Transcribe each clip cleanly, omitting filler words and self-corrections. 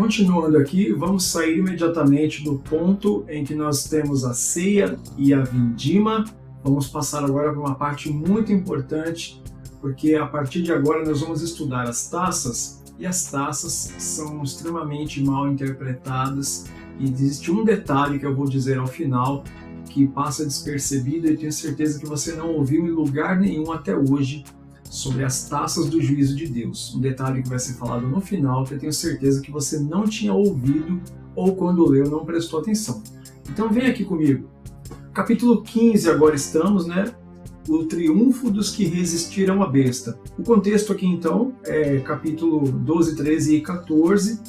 Continuando aqui, vamos sair imediatamente do ponto em que nós temos a ceia e a vindima. Vamos passar agora para uma parte muito importante, porque a partir de agora nós vamos estudar as taças, e as taças são extremamente mal interpretadas, e existe um detalhe que eu vou dizer ao final, que passa despercebido e tenho certeza que você não ouviu em lugar nenhum até hoje, sobre as taças do juízo de Deus. Um detalhe que vai ser falado no final, que eu tenho certeza que você não tinha ouvido ou quando leu não prestou atenção. Então vem aqui comigo. Capítulo 15 agora estamos, né? O triunfo dos que resistiram à besta. O contexto aqui então é capítulo 12, 13 e 14,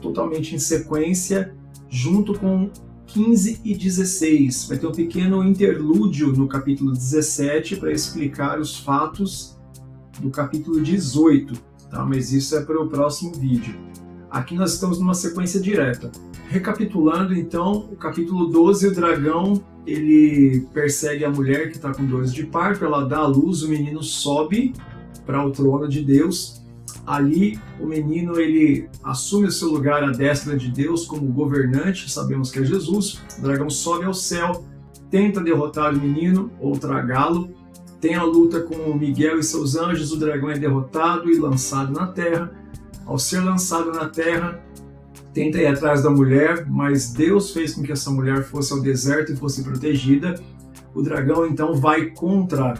totalmente em sequência, junto com 15 e 16. Vai ter um pequeno interlúdio no capítulo 17 para explicar os fatos do capítulo 18, tá? Mas isso é para o próximo vídeo. Aqui nós estamos numa sequência direta. Recapitulando então, o capítulo 12, o dragão ele persegue a mulher que está com dores de parto, ela dá à luz, o menino sobe para o trono de Deus. Ali o menino ele assume o seu lugar à destra de Deus como governante, sabemos que é Jesus. O dragão sobe ao céu, tenta derrotar o menino ou tragá-lo. Tem a luta com Miguel e seus anjos, o dragão é derrotado e lançado na terra. Ao ser lançado na terra, tenta ir atrás da mulher, mas Deus fez com que essa mulher fosse ao deserto e fosse protegida. O dragão então vai contra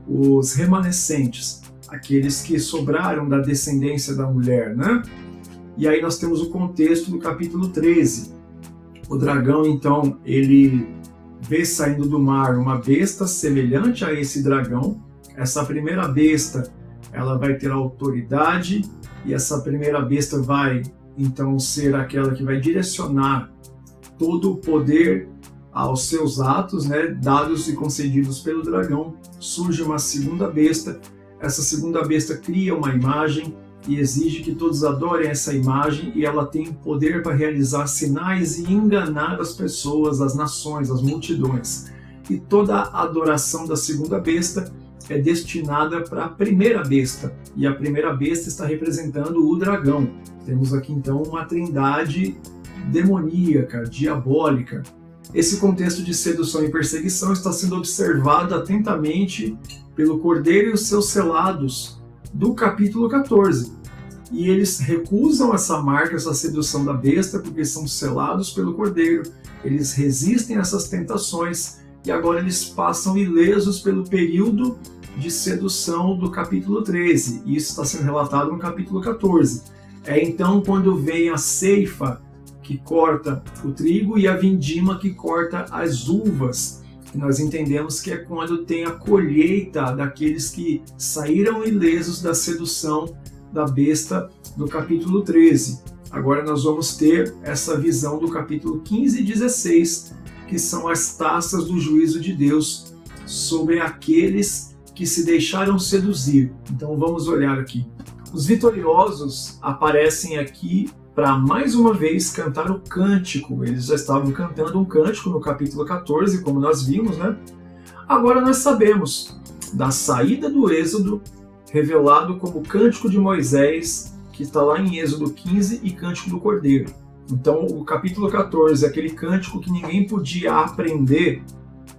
os remanescentes, aqueles que sobraram da descendência da mulher, né? E aí nós temos o contexto do capítulo 13. O dragão então, ele vê saindo do mar uma besta semelhante a esse dragão. Essa primeira besta, ela vai ter autoridade, e essa primeira besta vai então ser aquela que vai direcionar todo o poder aos seus atos, né, dados e concedidos pelo dragão. Surge uma segunda besta. Essa segunda besta cria uma imagem e exige que todos adorem essa imagem, e ela tem poder para realizar sinais e enganar as pessoas, as nações, as multidões. E toda a adoração da segunda besta é destinada para a primeira besta, e a primeira besta está representando o dragão. Temos aqui então uma trindade demoníaca, diabólica. Esse contexto de sedução e perseguição está sendo observado atentamente pelo Cordeiro e os seus selados do capítulo 14. E eles recusam essa marca, essa sedução da besta, porque são selados pelo Cordeiro. Eles resistem a essas tentações e agora eles passam ilesos pelo período de sedução do capítulo 13. E isso está sendo relatado no capítulo 14. É então quando vem a ceifa que corta o trigo e a vindima que corta as uvas. Nós entendemos que é quando tem a colheita daqueles que saíram ilesos da sedução da besta do capítulo 13. Agora nós vamos ter essa visão do capítulo 15 e 16, que são as taças do juízo de Deus sobre aqueles que se deixaram seduzir. Então vamos olhar aqui. Os vitoriosos aparecem aqui para mais uma vez cantar o cântico. Eles já estavam cantando um cântico no capítulo 14, como nós vimos, né? Agora nós sabemos da saída do Êxodo, revelado como Cântico de Moisés, que está lá em Êxodo 15, e Cântico do Cordeiro. Então o capítulo 14, aquele cântico que ninguém podia aprender,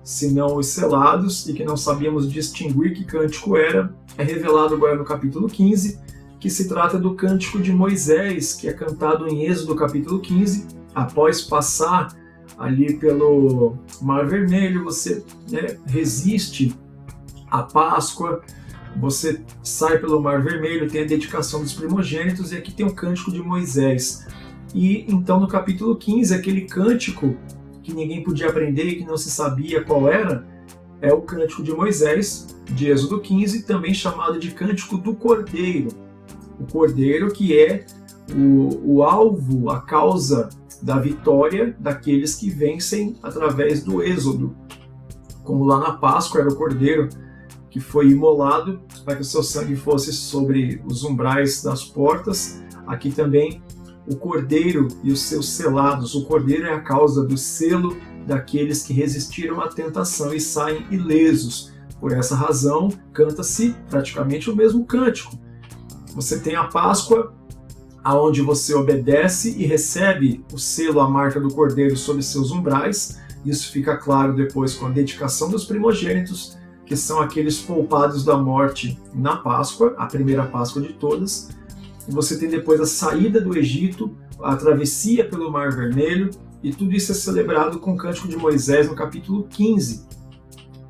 senão os selados, e que não sabíamos distinguir que cântico era, é revelado agora no capítulo 15, que se trata do Cântico de Moisés, que é cantado em Êxodo capítulo 15, após passar ali pelo Mar Vermelho, você resiste à Páscoa, você sai pelo Mar Vermelho, tem a dedicação dos primogênitos, e aqui tem o Cântico de Moisés. E então no capítulo 15, aquele cântico que ninguém podia aprender e que não se sabia qual era, é o Cântico de Moisés, de Êxodo 15, também chamado de Cântico do Cordeiro. O Cordeiro que é o alvo, a causa da vitória daqueles que vencem através do Êxodo. Como lá na Páscoa era o Cordeiro que foi imolado para que o seu sangue fosse sobre os umbrais das portas, aqui também o Cordeiro e os seus selados. O Cordeiro é a causa do selo daqueles que resistiram à tentação e saem ilesos. Por essa razão, canta-se praticamente o mesmo cântico. Você tem a Páscoa, aonde você obedece e recebe o selo, a marca do Cordeiro sobre seus umbrais. Isso fica claro depois com a dedicação dos primogênitos, que são aqueles poupados da morte na Páscoa, a primeira Páscoa de todas. E você tem depois a saída do Egito, a travessia pelo Mar Vermelho, e tudo isso é celebrado com o Cântico de Moisés no capítulo 15.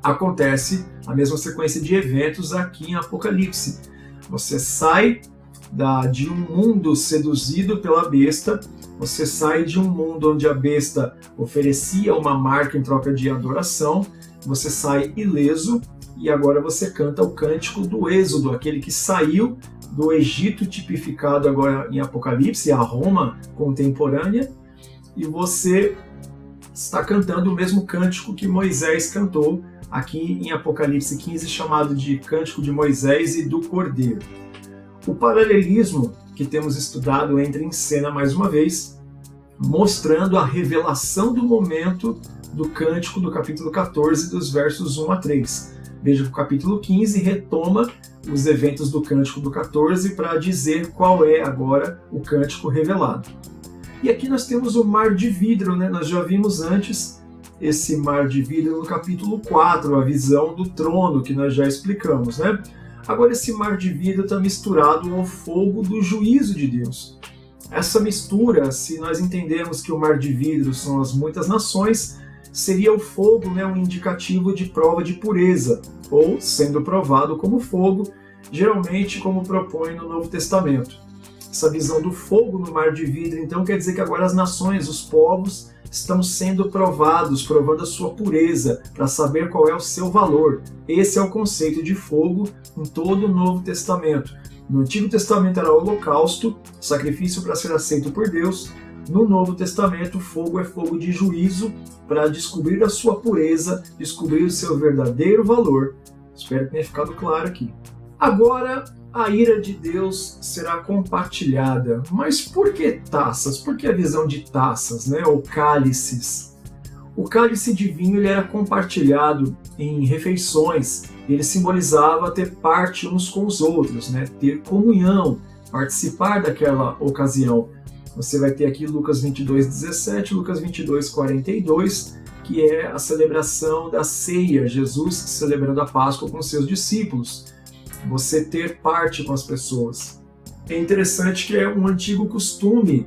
Acontece a mesma sequência de eventos aqui em Apocalipse. Você sai de um mundo seduzido pela besta, você sai de um mundo onde a besta oferecia uma marca em troca de adoração, você sai ileso e agora você canta o cântico do Êxodo, aquele que saiu do Egito tipificado agora em Apocalipse, a Roma contemporânea, e você está cantando o mesmo cântico que Moisés cantou aqui em Apocalipse 15, chamado de Cântico de Moisés e do Cordeiro. O paralelismo que temos estudado entra em cena mais uma vez, mostrando a revelação do momento do cântico do capítulo 14, dos versos 1 a 3. Veja que o capítulo 15 retoma os eventos do cântico do 14 para dizer qual é agora o cântico revelado. E aqui nós temos o mar de vidro, né? Nós já vimos antes esse mar de vidro no capítulo 4, a visão do trono, que nós já explicamos, né? Agora esse mar de vidro está misturado ao fogo do juízo de Deus. Essa mistura, se nós entendermos que o mar de vidro são as muitas nações, seria o fogo, né, um indicativo de prova de pureza, ou sendo provado como fogo, geralmente como propõe no Novo Testamento. Essa visão do fogo no mar de vidro, então, quer dizer que agora as nações, os povos, estão sendo provados, provando a sua pureza, para saber qual é o seu valor. Esse é o conceito de fogo em todo o Novo Testamento. No Antigo Testamento era o holocausto, sacrifício para ser aceito por Deus. No Novo Testamento, o fogo é fogo de juízo, para descobrir a sua pureza, descobrir o seu verdadeiro valor. Espero que tenha ficado claro aqui. Agora, a ira de Deus será compartilhada. Mas por que taças? Por que a visão de taças, né? Ou cálices? O cálice de vinho ele era compartilhado em refeições. Ele simbolizava ter parte uns com os outros, né? Ter comunhão, participar daquela ocasião. Você vai ter aqui Lucas 22:17, Lucas 22:42, que é a celebração da ceia, Jesus celebrando a Páscoa com seus discípulos. Você ter parte com as pessoas. É interessante que é um antigo costume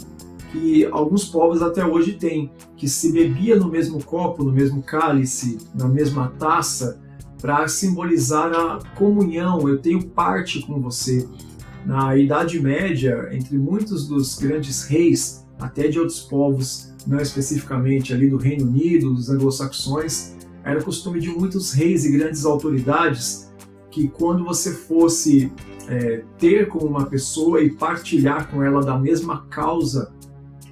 que alguns povos até hoje têm, que se bebia no mesmo copo, no mesmo cálice, na mesma taça, para simbolizar a comunhão, eu tenho parte com você. Na Idade Média, entre muitos dos grandes reis, até de outros povos, não especificamente ali do Reino Unido, dos anglo-saxões, era costume de muitos reis e grandes autoridades que quando você fosse ter com uma pessoa e partilhar com ela da mesma causa,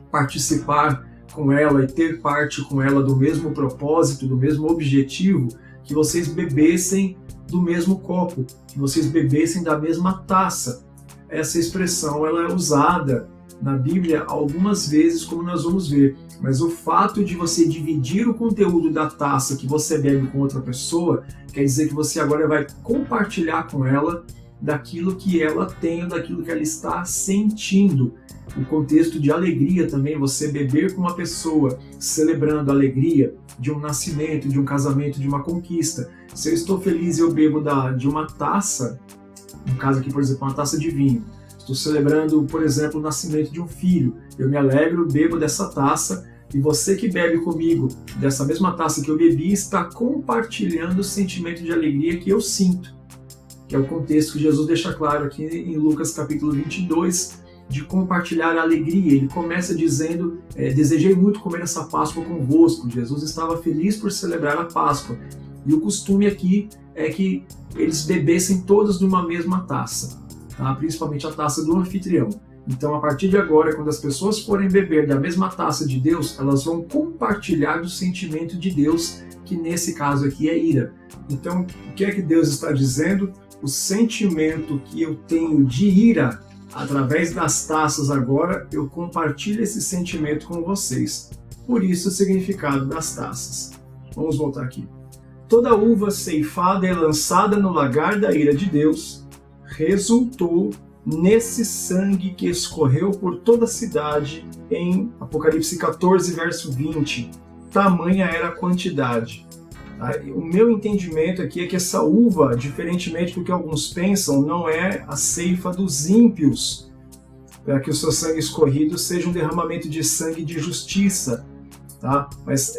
participar com ela e ter parte com ela do mesmo propósito, do mesmo objetivo, que vocês bebessem do mesmo copo, que vocês bebessem da mesma taça. Essa expressão ela é usada na Bíblia algumas vezes, como nós vamos ver, mas o fato de você dividir o conteúdo da taça que você bebe com outra pessoa, quer dizer que você agora vai compartilhar com ela daquilo que ela tem, daquilo que ela está sentindo. O contexto de alegria também, você beber com uma pessoa, celebrando a alegria de um nascimento, de um casamento, de uma conquista. Se eu estou feliz e eu bebo de uma taça, no caso aqui, por exemplo, uma taça de vinho, estou celebrando, por exemplo, o nascimento de um filho, eu me alegro, bebo dessa taça, e você que bebe comigo dessa mesma taça que eu bebi está compartilhando o sentimento de alegria que eu sinto, que é o contexto que Jesus deixa claro aqui em Lucas capítulo 22, de compartilhar a alegria. Ele começa dizendo, desejei muito comer essa Páscoa convosco. Jesus estava feliz por celebrar a Páscoa. E o costume aqui é que eles bebessem todos de uma mesma taça, tá? Principalmente a taça do anfitrião. Então, a partir de agora, quando as pessoas forem beber da mesma taça de Deus, elas vão compartilhar do sentimento de Deus, que nesse caso aqui é ira. Então, o que é que Deus está dizendo? O sentimento que eu tenho de ira, através das taças agora, eu compartilho esse sentimento com vocês. Por isso o significado das taças. Vamos voltar aqui. Toda uva ceifada e lançada no lagar da ira de Deus resultou nesse sangue que escorreu por toda a cidade, em Apocalipse 14, verso 20. Tamanha era a quantidade. O meu entendimento aqui é que essa uva, diferentemente do que alguns pensam, não é a ceifa dos ímpios, para que o seu sangue escorrido seja um derramamento de sangue de justiça, tá? Mas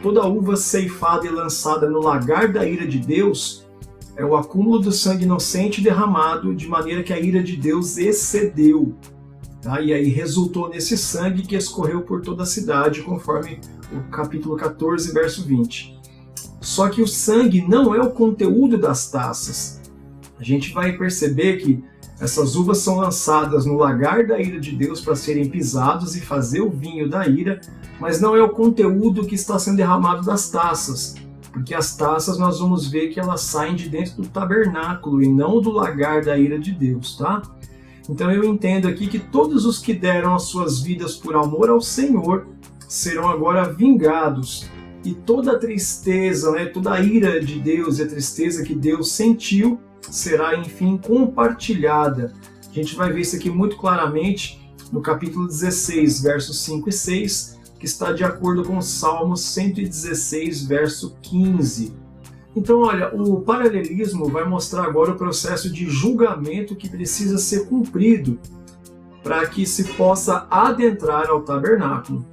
toda uva ceifada e lançada no lagar da ira de Deus é o acúmulo do sangue inocente derramado, de maneira que a ira de Deus excedeu. Tá? E aí resultou nesse sangue que escorreu por toda a cidade, conforme o capítulo 14, verso 20. Só que o sangue não é o conteúdo das taças. A gente vai perceber que essas uvas são lançadas no lagar da ira de Deus para serem pisados e fazer o vinho da ira, mas não é o conteúdo que está sendo derramado das taças, porque as taças nós vamos ver que elas saem de dentro do tabernáculo e não do lagar da ira de Deus, tá? Então eu entendo aqui que todos os que deram as suas vidas por amor ao Senhor serão agora vingados, e toda a tristeza, toda a ira de Deus e a tristeza que Deus sentiu será, enfim, compartilhada. A gente vai ver isso aqui muito claramente no capítulo 16, versos 5 e 6, que está de acordo com o Salmo 116, verso 15. Então, olha, o paralelismo vai mostrar agora o processo de julgamento que precisa ser cumprido para que se possa adentrar ao tabernáculo.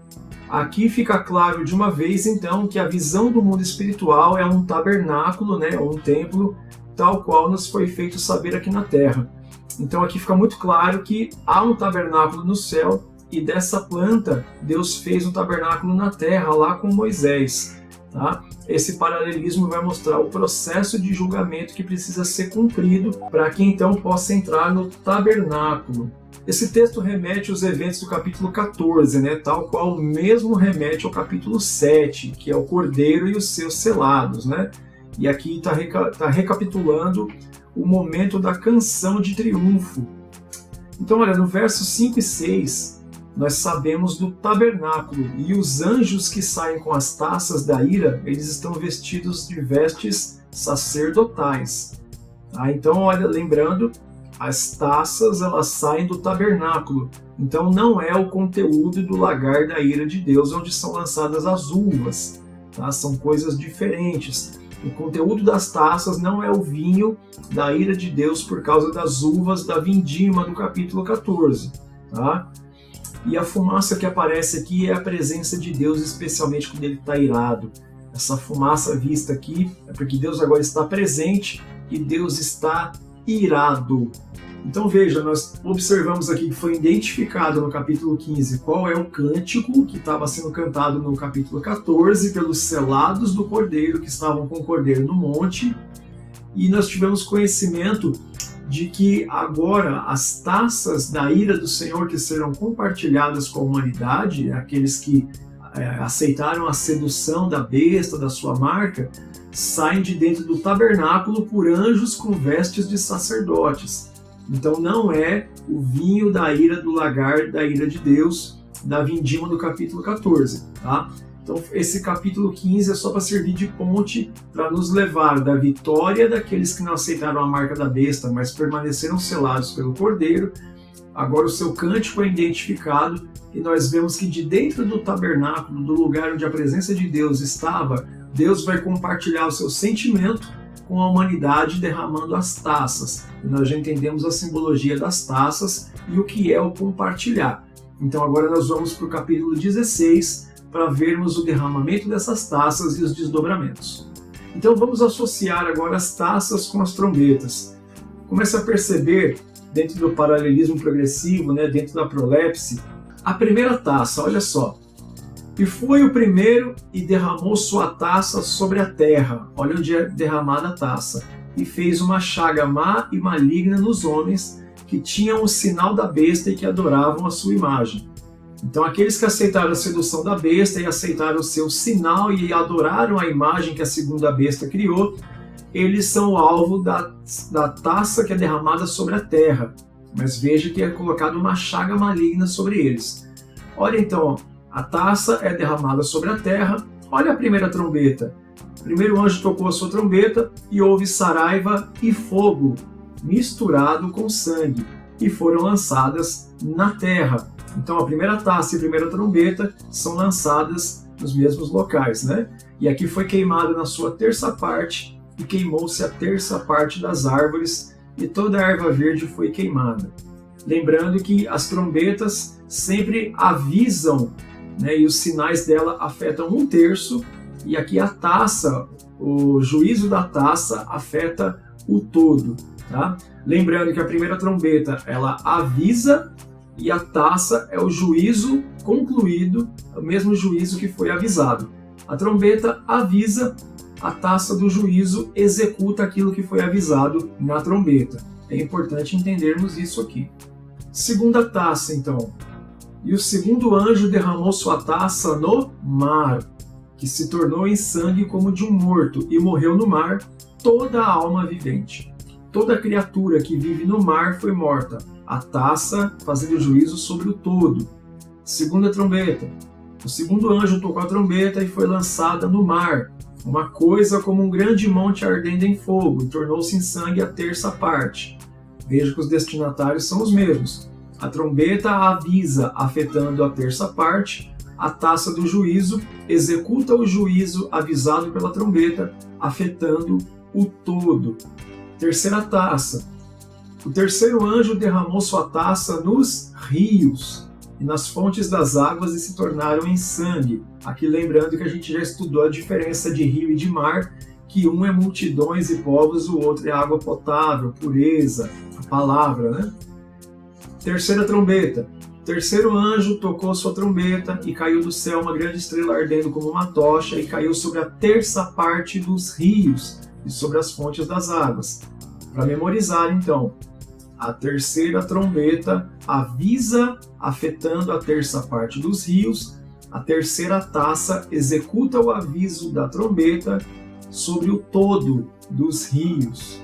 Aqui fica claro de uma vez, então, que a visão do mundo espiritual é um tabernáculo, ou um templo, tal qual nos foi feito saber aqui na Terra. Então aqui fica muito claro que há um tabernáculo no céu, e dessa planta Deus fez um tabernáculo na Terra, lá com Moisés. Tá? Esse paralelismo vai mostrar o processo de julgamento que precisa ser cumprido para que então possa entrar no tabernáculo. Esse texto remete aos eventos do capítulo 14, tal qual mesmo remete ao capítulo 7, que é o Cordeiro e os seus selados. E aqui está recapitulando o momento da canção de triunfo. Então, olha, no versos 5 e 6, nós sabemos do tabernáculo, e os anjos que saem com as taças da ira, eles estão vestidos de vestes sacerdotais. Então, olha, lembrando, as taças elas saem do tabernáculo, então não é o conteúdo do lagar da ira de Deus onde são lançadas as uvas, tá? São coisas diferentes. O conteúdo das taças não é o vinho da ira de Deus por causa das uvas da vindima do capítulo 14. Tá? E a fumaça que aparece aqui é a presença de Deus, especialmente quando ele está irado. Essa fumaça vista aqui é porque Deus agora está presente e Deus está irado. Então veja, nós observamos aqui que foi identificado no capítulo 15 qual é o cântico que estava sendo cantado no capítulo 14 pelos selados do Cordeiro que estavam com o Cordeiro no monte, e nós tivemos conhecimento de que agora as taças da ira do Senhor que serão compartilhadas com a humanidade, aqueles que aceitaram a sedução da besta, da sua marca, saem de dentro do tabernáculo por anjos com vestes de sacerdotes. Então não é o vinho da ira do lagar da ira de Deus, da vindima do capítulo 14. Tá? Então esse capítulo 15 é só para servir de ponte para nos levar da vitória daqueles que não aceitaram a marca da besta, mas permaneceram selados pelo Cordeiro. Agora o seu cântico é identificado e nós vemos que de dentro do tabernáculo, do lugar onde a presença de Deus estava, Deus vai compartilhar o seu sentimento com a humanidade derramando as taças. E nós já entendemos a simbologia das taças e o que é o compartilhar. Então agora nós vamos para o capítulo 16 para vermos o derramamento dessas taças e os desdobramentos. Então vamos associar agora as taças com as trombetas. Comece a perceber, dentro do paralelismo progressivo, dentro da prolepse, a primeira taça, olha só. E foi o primeiro e derramou sua taça sobre a terra. Olha onde é derramada a taça. E fez uma chaga má e maligna nos homens que tinham o sinal da besta e que adoravam a sua imagem. Então aqueles que aceitaram a sedução da besta e aceitaram o seu sinal e adoraram a imagem que a segunda besta criou, eles são o alvo da taça que é derramada sobre a terra. Mas veja que é colocado uma chaga maligna sobre eles. Olha então, a taça é derramada sobre a terra. Olha a primeira trombeta. O primeiro anjo tocou a sua trombeta e houve saraiva e fogo. misturado com sangue, e foram lançadas na terra. Então a primeira taça e a primeira trombeta são lançadas nos mesmos locais, né? E aqui foi queimado na sua terça parte, e queimou-se a terça parte das árvores, e toda a erva verde foi queimada. Lembrando que as trombetas sempre avisam, né, e os sinais dela afetam um terço, e aqui a taça, o juízo da taça afeta o todo. Tá? Lembrando que a primeira trombeta ela avisa, e a taça é o juízo concluído, o mesmo juízo que foi avisado. A trombeta avisa, a taça do juízo executa aquilo que foi avisado na trombeta. É importante entendermos isso aqui. Segunda taça, então. E o segundo anjo derramou sua taça no mar, que se tornou em sangue como de um morto, e morreu no mar toda a alma vivente. Toda criatura que vive no mar foi morta. A taça fazendo juízo sobre o todo. Segunda trombeta. O segundo anjo tocou a trombeta e foi lançada no mar, uma coisa como um grande monte ardendo em fogo, e tornou-se em sangue a terça parte. Veja que os destinatários são os mesmos. A trombeta avisa, afetando a terça parte. A taça do juízo executa o juízo avisado pela trombeta, afetando o todo. Terceira taça. O terceiro anjo derramou sua taça nos rios e nas fontes das águas e se tornaram em sangue. Aqui lembrando que a gente já estudou a diferença de rio e de mar, que um é multidões e povos, o outro é água potável, pureza, a palavra, né? Terceira trombeta. O terceiro anjo tocou sua trombeta e caiu do céu uma grande estrela ardendo como uma tocha e caiu sobre a terça parte dos rios e sobre as fontes das águas. Para memorizar, então, a terceira trombeta avisa, afetando a terça parte dos rios. A terceira taça executa o aviso da trombeta sobre o todo dos rios.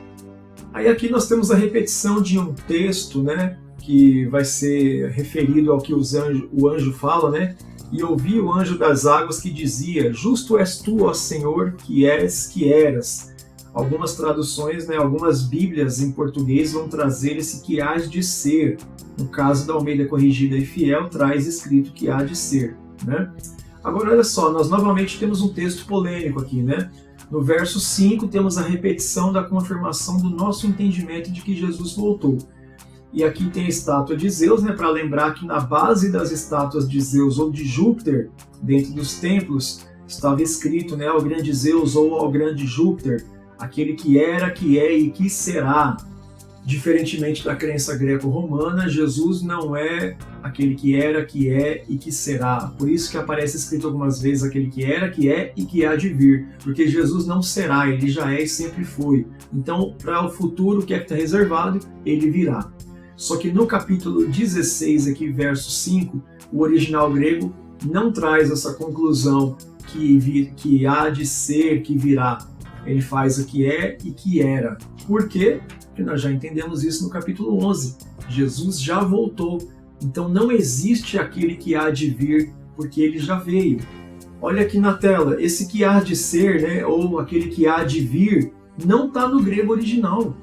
Aí aqui nós temos a repetição de um texto, né, que vai ser referido ao que o anjo fala, né? E ouvi o anjo das águas que dizia: Justo és tu, ó Senhor, que és, que eras. Algumas traduções, né, algumas bíblias em português vão trazer esse que há de ser. No caso da Almeida Corrigida e Fiel, traz escrito que há de ser. Né? Agora, olha só, nós novamente temos um texto polêmico aqui. Né? No verso 5, temos a repetição da confirmação do nosso entendimento de que Jesus voltou. E aqui tem a estátua de Zeus, né, para lembrar que na base das estátuas de Zeus ou de Júpiter, dentro dos templos, estava escrito, né, ao grande Zeus ou ao grande Júpiter, aquele que era, que é e que será. Diferentemente da crença greco-romana, Jesus não é aquele que era, que é e que será. Por isso que aparece escrito algumas vezes aquele que era, que é e que há de vir. Porque Jesus não será, ele já é e sempre foi. Então, para o futuro, o que é que está reservado? Ele virá. Só que no capítulo 16, aqui, verso 5, o original grego não traz essa conclusão que há de ser, que virá. Ele faz o que é e que era. Por quê? Porque nós já entendemos isso no capítulo 11. Jesus já voltou. Então não existe aquele que há de vir, porque ele já veio. Olha aqui na tela, esse que há de ser, né, ou aquele que há de vir, não está no grego original.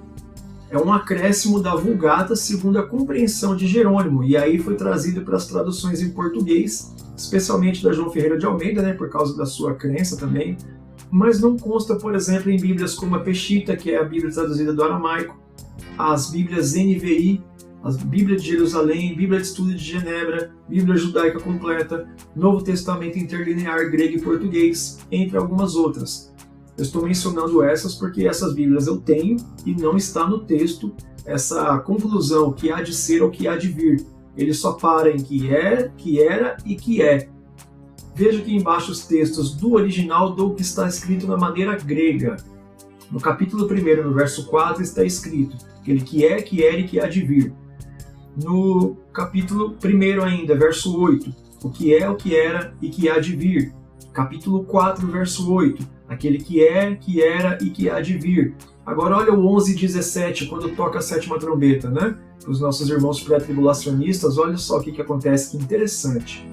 É um acréscimo da Vulgata segundo a compreensão de Jerônimo. E aí foi trazido para as traduções em português, especialmente da João Ferreira de Almeida, né, por causa da sua crença também. Mas não consta, por exemplo, em bíblias como a Peshitta, que é a Bíblia traduzida do aramaico, as bíblias NVI, a Bíblia de Jerusalém, Bíblia de Estudo de Genebra, Bíblia Judaica Completa, Novo Testamento Interlinear grego e português, entre algumas outras. Eu estou mencionando essas porque essas bíblias eu tenho e não está no texto essa conclusão, que há de ser ou que há de vir. Ele só para em que é, que era e que é. Veja aqui embaixo os textos do original do que está escrito na maneira grega. No capítulo 1, no verso 4, está escrito aquele que é, que era e que há de vir. No capítulo 1 ainda, verso 8, o que é, o que era e que há de vir. Capítulo 4, verso 8, aquele que é, que era e que há de vir. Agora olha o 11:17, quando toca a sétima trombeta, né? Para os nossos irmãos pré-tribulacionistas, olha só o que acontece, que interessante.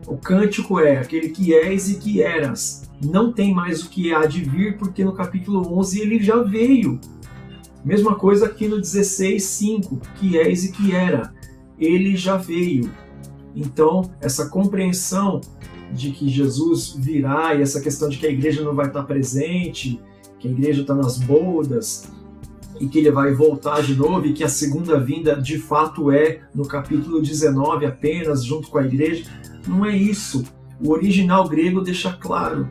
O cântico é aquele que és e que eras. Não tem mais o que há de vir, porque no capítulo 11 ele já veio. Mesma coisa aqui no 16:5, que és e que era. Ele já veio. Então, essa compreensão de que Jesus virá e essa questão de que a igreja não vai estar presente, que a igreja está nas bodas e que ele vai voltar de novo e que a segunda vinda de fato é no capítulo 19 apenas, junto com a igreja, não é isso. O original grego deixa claro.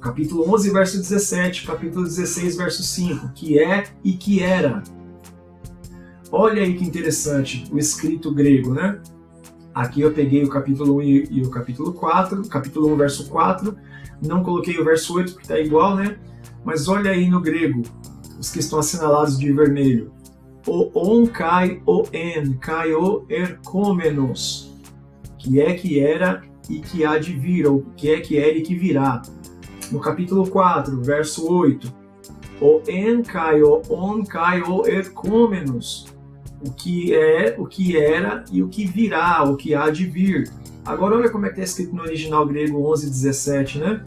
Capítulo 11, verso 17, capítulo 16, verso 5, que é e que era. Olha aí que interessante o escrito grego, né? Aqui eu peguei o capítulo 1 e o capítulo 4, capítulo 1, verso 4, não coloquei o verso 8 porque está igual, né? Mas olha aí no grego, os que estão assinalados de vermelho. O on kai o en, kai o erkômenos, que é que era e que há de vir, ou que é que era e que virá. No capítulo 4, verso 8, o en kai o on kai o erkômenos, o que é, o que era e o que virá, o que há de vir. Agora olha como é que está escrito no original grego 11:17, né?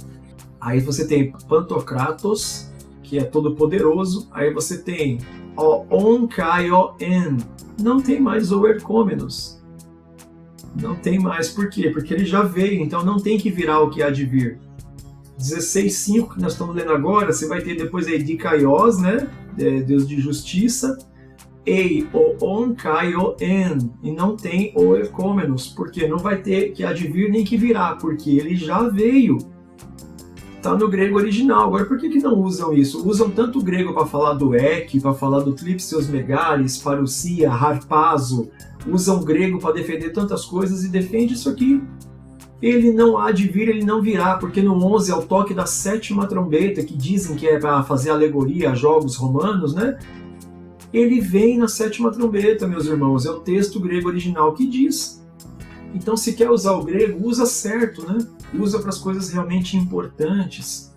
Aí você tem Pantocratos, que é todo poderoso, aí você tem o on kai o en, não tem mais o erkômenos. Não tem mais, por quê? Porque ele já veio, então não tem que virar o que há de vir. 16:5 que nós estamos lendo agora, você vai ter depois aí Dikaios, né? Deus de justiça, ei o on kai o en, e não tem o erkômenos, porque não vai ter que há de vir nem que virá, porque ele já veio. Está no grego original. Agora, por que não usam isso? Usam tanto o grego para falar do ek, para falar do tlipseus megalis, parousia, harpazo, usam o grego para defender tantas coisas e defende isso aqui. Ele não há de vir, ele não virá, porque no 11 é o toque da 7ª trombeta, que dizem que é para fazer alegoria a jogos romanos, né? Ele vem na 7ª trombeta, meus irmãos, é o texto grego original que diz. Então, se quer usar o grego, usa certo, né? Usa para as coisas realmente importantes.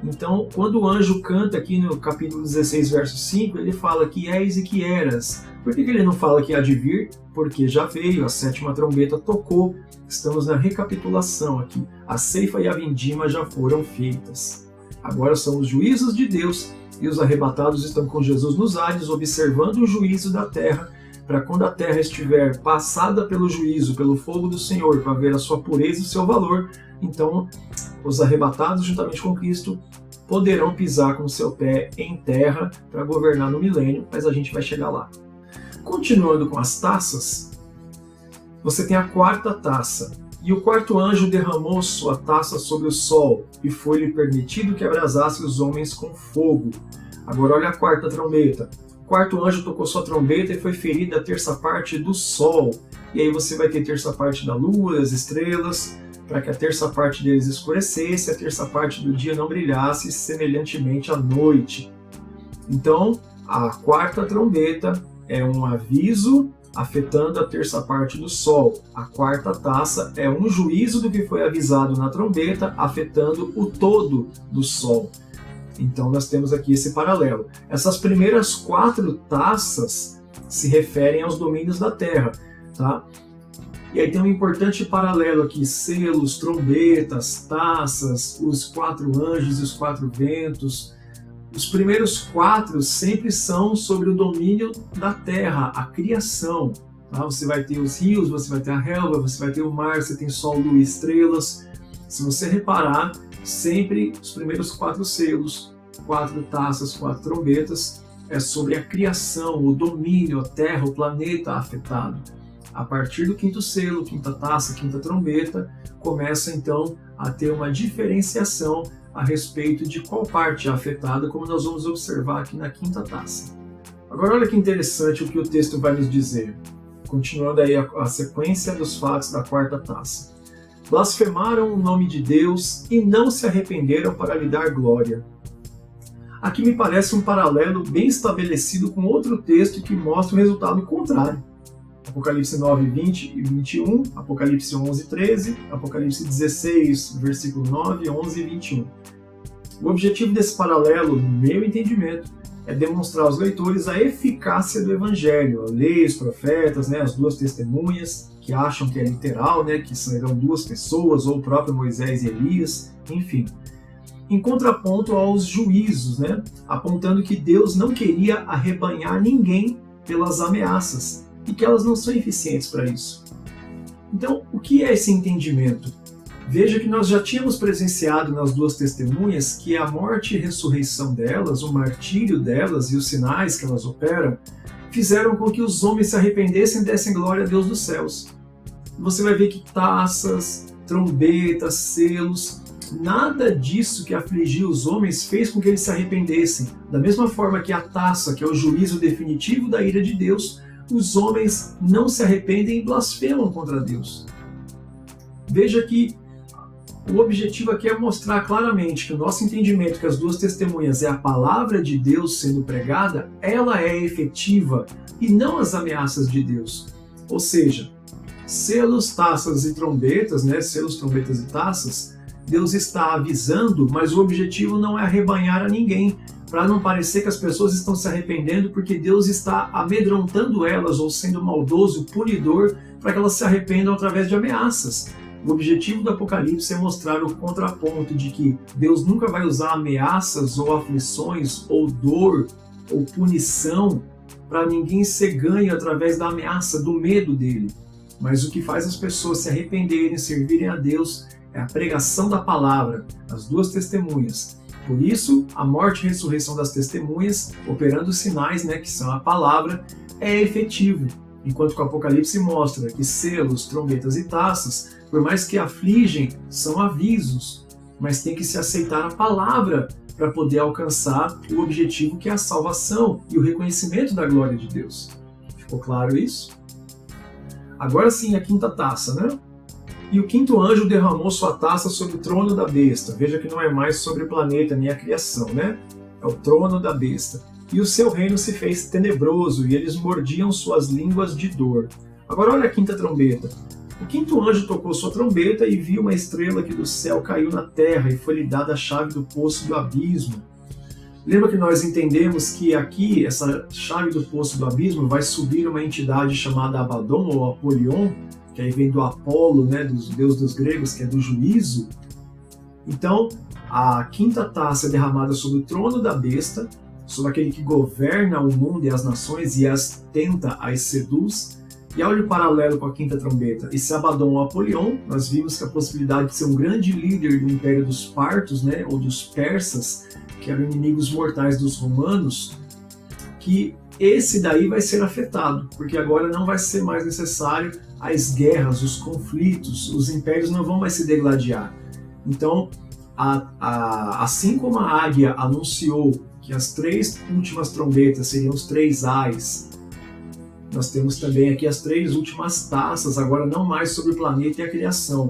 Então, quando o anjo canta aqui no capítulo 16, verso 5, ele fala que és e que eras. Por que ele não fala que há de vir? Porque já veio, a 7ª trombeta tocou. Estamos na recapitulação aqui. A ceifa e a vindima já foram feitas. Agora são os juízos de Deus, e os arrebatados estão com Jesus nos ares, observando o juízo da terra, para quando a terra estiver passada pelo juízo, pelo fogo do Senhor, para ver a sua pureza e o seu valor, então os arrebatados, juntamente com Cristo, poderão pisar com o seu pé em terra para governar no milênio, mas a gente vai chegar lá. Continuando com as taças, você tem a 4ª taça. E o 4º anjo derramou sua taça sobre o sol, e foi-lhe permitido que abrasasse os homens com fogo. Agora olha a 4ª trombeta. O 4º anjo tocou sua trombeta e foi ferida a 3ª parte do sol. E aí você vai ter 3ª parte da lua, das estrelas, para que a 3ª parte deles escurecesse, a 3ª parte do dia não brilhasse, semelhantemente à noite. Então, a 4ª trombeta é um aviso afetando a 3ª parte do sol. A 4ª taça é um juízo do que foi avisado na trombeta, afetando o todo do sol. Então nós temos aqui esse paralelo. Essas primeiras 4 taças se referem aos domínios da terra, tá? E aí tem um importante paralelo aqui: selos, trombetas, taças, os 4 anjos e os 4 ventos. Os primeiros 4 sempre são sobre o domínio da terra, a criação. Tá? Você vai ter os rios, você vai ter a relva, você vai ter o mar, você tem sol, lua e estrelas. Se você reparar, sempre os primeiros 4 selos, 4 taças, 4 trombetas, é sobre a criação, o domínio, a terra, o planeta afetado. A partir do 5º selo, 5ª taça, 5ª trombeta, começa então a ter uma diferenciação a respeito de qual parte é afetada, como nós vamos observar aqui na 5ª taça. Agora olha que interessante o que o texto vai nos dizer. Continuando aí a sequência dos fatos da 4ª taça. Blasfemaram o nome de Deus e não se arrependeram para lhe dar glória. Aqui me parece um paralelo bem estabelecido com outro texto que mostra o resultado contrário. Apocalipse 9, 20 e 21, Apocalipse 11, 13, Apocalipse 16, versículo 9, 11 e 21. O objetivo desse paralelo, no meu entendimento, é demonstrar aos leitores a eficácia do Evangelho, a lei, os profetas, as 2 testemunhas, que acham que é literal, que serão 2 pessoas, ou o próprio Moisés e Elias, enfim. em contraponto aos juízos, né? Apontando que Deus não queria arrebanhar ninguém pelas ameaças e que elas não são eficientes para isso. Então, o que é esse entendimento? Veja que nós já tínhamos presenciado nas duas testemunhas que a morte e ressurreição delas, o martírio delas e os sinais que elas operam, fizeram com que os homens se arrependessem e dessem glória a Deus dos céus. Você vai ver que taças, trombetas, selos, nada disso que afligiu os homens fez com que eles se arrependessem. Da mesma forma que a taça, que é o juízo definitivo da ira de Deus, os homens não se arrependem e blasfemam contra Deus. Veja que o objetivo aqui é mostrar claramente que o nosso entendimento que as duas testemunhas é a palavra de Deus sendo pregada, ela é efetiva e não as ameaças de Deus. Ou seja, selos, taças e trombetas, né? Selos, trombetas e taças, Deus está avisando, mas o objetivo não é arrebanhar a ninguém, para não parecer que as pessoas estão se arrependendo porque Deus está amedrontando elas ou sendo maldoso, punidor, para que elas se arrependam através de ameaças. O objetivo do Apocalipse é mostrar o contraponto de que Deus nunca vai usar ameaças ou aflições ou dor ou punição para ninguém ser ganho através da ameaça, do medo dele. Mas o que faz as pessoas se arrependerem e servirem a Deus é a pregação da palavra, as duas testemunhas. Por isso, a morte e ressurreição das testemunhas, operando os sinais, né, que são a palavra, é efetivo. Enquanto que o Apocalipse mostra que selos, trombetas e taças, por mais que afligem, são avisos, mas tem que se aceitar a palavra para poder alcançar o objetivo que é a salvação e o reconhecimento da glória de Deus. Ficou claro isso? Agora sim, a quinta taça, né? E o quinto anjo derramou sua taça sobre o trono da besta. Veja que não é mais sobre o planeta nem a criação, né? É o trono da besta. E o seu reino se fez tenebroso, e eles mordiam suas línguas de dor. Agora olha a quinta trombeta. O quinto anjo tocou sua trombeta e viu uma estrela que do céu caiu na terra, e foi-lhe dada a chave do poço do abismo. Lembra que nós entendemos que aqui, essa chave do poço do abismo, vai subir uma entidade chamada Abaddon ou Apolion, que aí vem do Apolo, né, dos deuses dos gregos, que é do juízo. Então, a quinta taça é derramada sobre o trono da besta, sobre aquele que governa o mundo e as nações e as tenta, as seduz. E olha o paralelo com a quinta trombeta. Esse Abaddon ou Apolion, nós vimos que a possibilidade de ser um grande líder do Império dos Partos, né, ou dos persas, que eram inimigos mortais dos romanos, que esse daí vai ser afetado, porque agora não vai ser mais necessário as guerras, os conflitos, os impérios não vão mais se degladiar. Então, assim como a águia anunciou que as três últimas trombetas seriam os três ais, nós temos também aqui as três últimas taças, agora não mais sobre o planeta e a criação,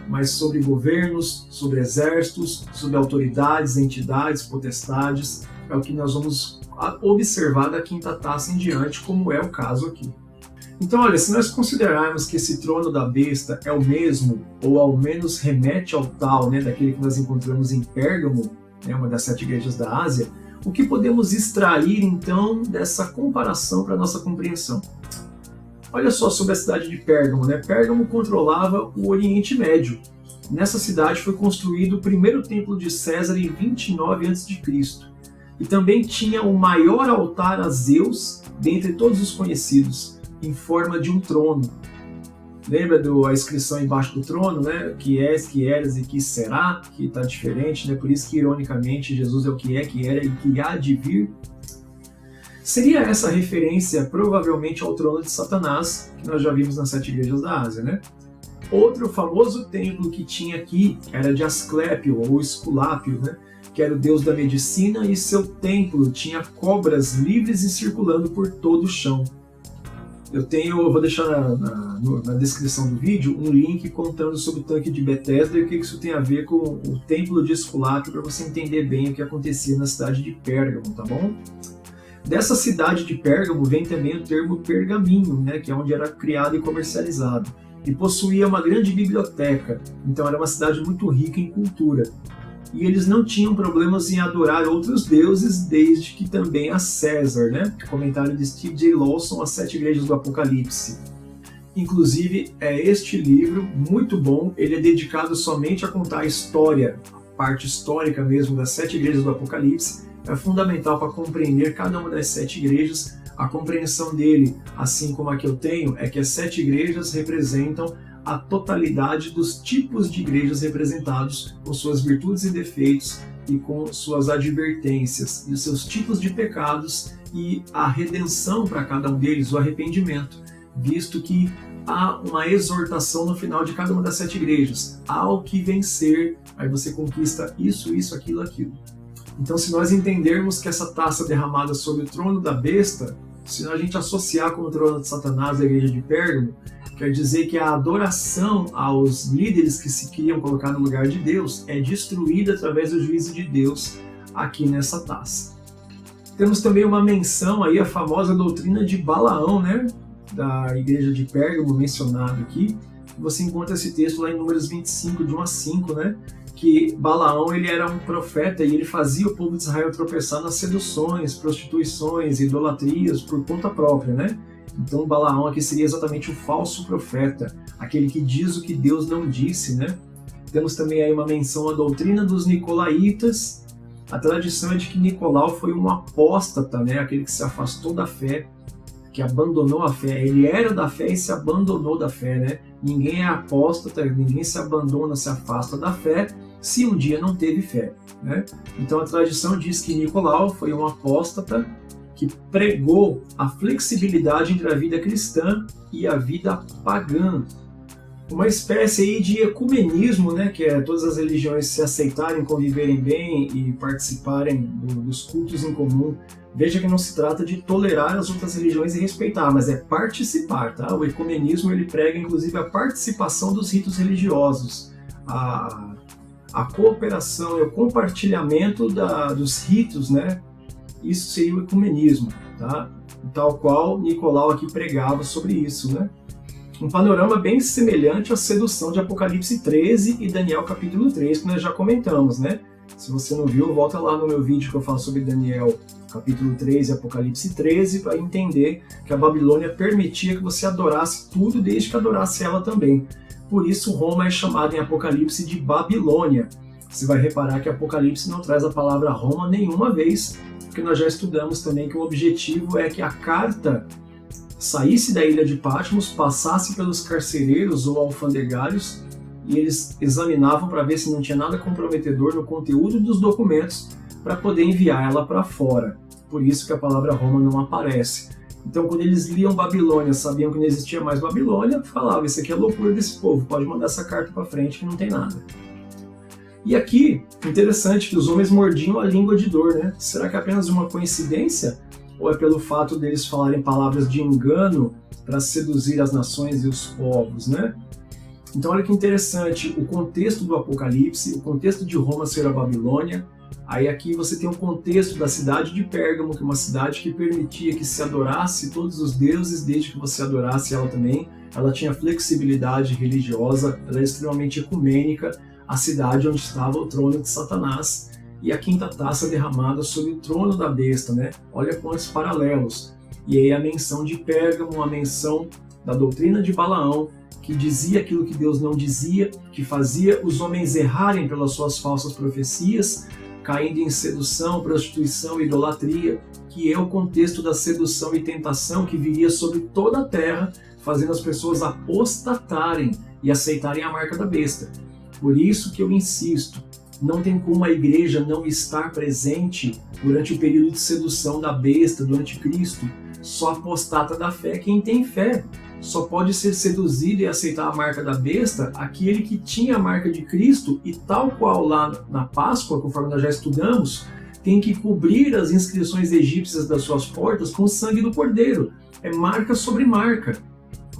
mas sobre governos, sobre exércitos, sobre autoridades, entidades, potestades. É o que nós vamos observar da quinta taça em diante, como é o caso aqui. Então, olha, se nós considerarmos que esse trono da besta é o mesmo, ou ao menos remete ao tal, né, daquele que nós encontramos em Pérgamo, né, uma das 7 igrejas da Ásia, o que podemos extrair, então, dessa comparação para a nossa compreensão? Olha só sobre a cidade de Pérgamo, né? Pérgamo controlava o Oriente Médio. Nessa cidade foi construído o primeiro templo de César em 29 a.C. E também tinha o maior altar a Zeus dentre todos os conhecidos, em forma de um trono. Lembra da inscrição embaixo do trono, né? Que és, que eras e que será, que está diferente, né? Por isso que, ironicamente, Jesus é o que é, que era e que há de vir. Seria essa referência provavelmente ao trono de Satanás, que nós já vimos nas 7 igrejas da Ásia, né? Outro famoso templo que tinha aqui era de Asclépio, ou Esculápio, né? Que era o deus da medicina, e seu templo tinha cobras livres e circulando por todo o chão. Eu vou deixar na descrição do vídeo um link contando sobre o tanque de Betesda e o que isso tem a ver com o templo de Esculápio, para você entender bem o que acontecia na cidade de Pérgamo, tá bom? Dessa cidade de Pérgamo vem também o termo pergaminho, né, que é onde era criado e comercializado, e possuía uma grande biblioteca, então era uma cidade muito rica em cultura. E eles não tinham problemas em adorar outros deuses, desde que também a César, né? Comentário de Steve J. Lawson, As 7 Igrejas do Apocalipse. Inclusive, este livro, muito bom, ele é dedicado somente a contar a história parte histórica mesmo das 7 igrejas do Apocalipse, é fundamental para compreender cada uma das 7 igrejas. A compreensão dele, assim como a que eu tenho, é que as 7 igrejas representam a totalidade dos tipos de igrejas representados, com suas virtudes e defeitos e com suas advertências, e os seus tipos de pecados e a redenção para cada um deles, o arrependimento, visto que há uma exortação no final de cada uma das 7 igrejas. Há o que vencer, aí você conquista isso, aquilo. Então, se nós entendermos que essa taça derramada sobre o trono da besta, se a gente associar com o trono de Satanás da igreja de Pérgamo, quer dizer que a adoração aos líderes que se queriam colocar no lugar de Deus é destruída através do juízo de Deus aqui nessa taça. Temos também uma menção aí à famosa doutrina de Balaão, né, da igreja de Pérgamo, mencionado aqui. Você encontra esse texto lá em Números 25, de 1 a 5, né, que Balaão ele era um profeta e ele fazia o povo de Israel tropeçar nas seduções, prostituições, idolatrias por conta própria, né? Então Balaão aqui seria exatamente o falso profeta, aquele que diz o que Deus não disse, né? Temos também aí uma menção à doutrina dos nicolaítas. A tradição é de que Nicolau foi um apóstata, né? Aquele que se afastou da fé, que abandonou a fé. Ele era da fé e se abandonou da fé, né? Ninguém é apóstata, ninguém se abandona, se afasta da fé, se um dia não teve fé, né? Então a tradição diz que Nicolau foi um apóstata que pregou a flexibilidade entre a vida cristã e a vida pagã. Uma espécie aí de ecumenismo, né, que é todas as religiões se aceitarem, conviverem bem e participarem dos cultos em comum. Veja que não se trata de tolerar as outras religiões e respeitar, mas é participar, tá? O ecumenismo ele prega inclusive a participação dos ritos religiosos, a cooperação e o compartilhamento dos ritos, né? Isso seria o ecumenismo, tá? Tal qual Nicolau aqui pregava sobre isso, né? Um panorama bem semelhante à sedução de Apocalipse 13 e Daniel capítulo 3, que nós já comentamos, né? Se você não viu, volta lá no meu vídeo que eu falo sobre Daniel capítulo 3 e Apocalipse 13 para entender que a Babilônia permitia que você adorasse tudo desde que adorasse ela também. Por isso Roma é chamada em Apocalipse de Babilônia. Você vai reparar que Apocalipse não traz a palavra Roma nenhuma vez, porque nós já estudamos também que o objetivo é que a carta saísse da ilha de Patmos, passasse pelos carcereiros ou alfandegários e eles examinavam para ver se não tinha nada comprometedor no conteúdo dos documentos para poder enviar ela para fora. Por isso que a palavra Roma não aparece. Então, quando eles liam Babilônia, sabiam que não existia mais Babilônia, falavam, isso aqui é loucura desse povo, pode mandar essa carta para frente que não tem nada. E aqui, interessante que os homens mordiam a língua de dor, né? Será que é apenas uma coincidência? Ou é pelo fato deles falarem palavras de engano para seduzir as nações e os povos, né? Então olha que interessante, o contexto do Apocalipse, o contexto de Roma ser a Babilônia, aí aqui você tem o contexto da cidade de Pérgamo, que é uma cidade que permitia que se adorasse todos os deuses, desde que você adorasse ela também. Ela tinha flexibilidade religiosa, ela é extremamente ecumênica, a cidade onde estava o trono de Satanás, e a quinta taça derramada sobre o trono da besta, né? Olha quantos paralelos. E aí a menção de Pérgamo, a menção da doutrina de Balaão, que dizia aquilo que Deus não dizia, que fazia os homens errarem pelas suas falsas profecias, caindo em sedução, prostituição e idolatria, que é o contexto da sedução e tentação que viria sobre toda a terra, fazendo as pessoas apostatarem e aceitarem a marca da besta. Por isso que eu insisto, não tem como a igreja não estar presente durante o período de sedução da besta, do anticristo. Só apostata da fé quem tem fé. Só pode ser seduzido e aceitar a marca da besta aquele que tinha a marca de Cristo e tal qual lá na Páscoa, conforme nós já estudamos, tem que cobrir as inscrições egípcias das suas portas com o sangue do Cordeiro. É marca sobre marca.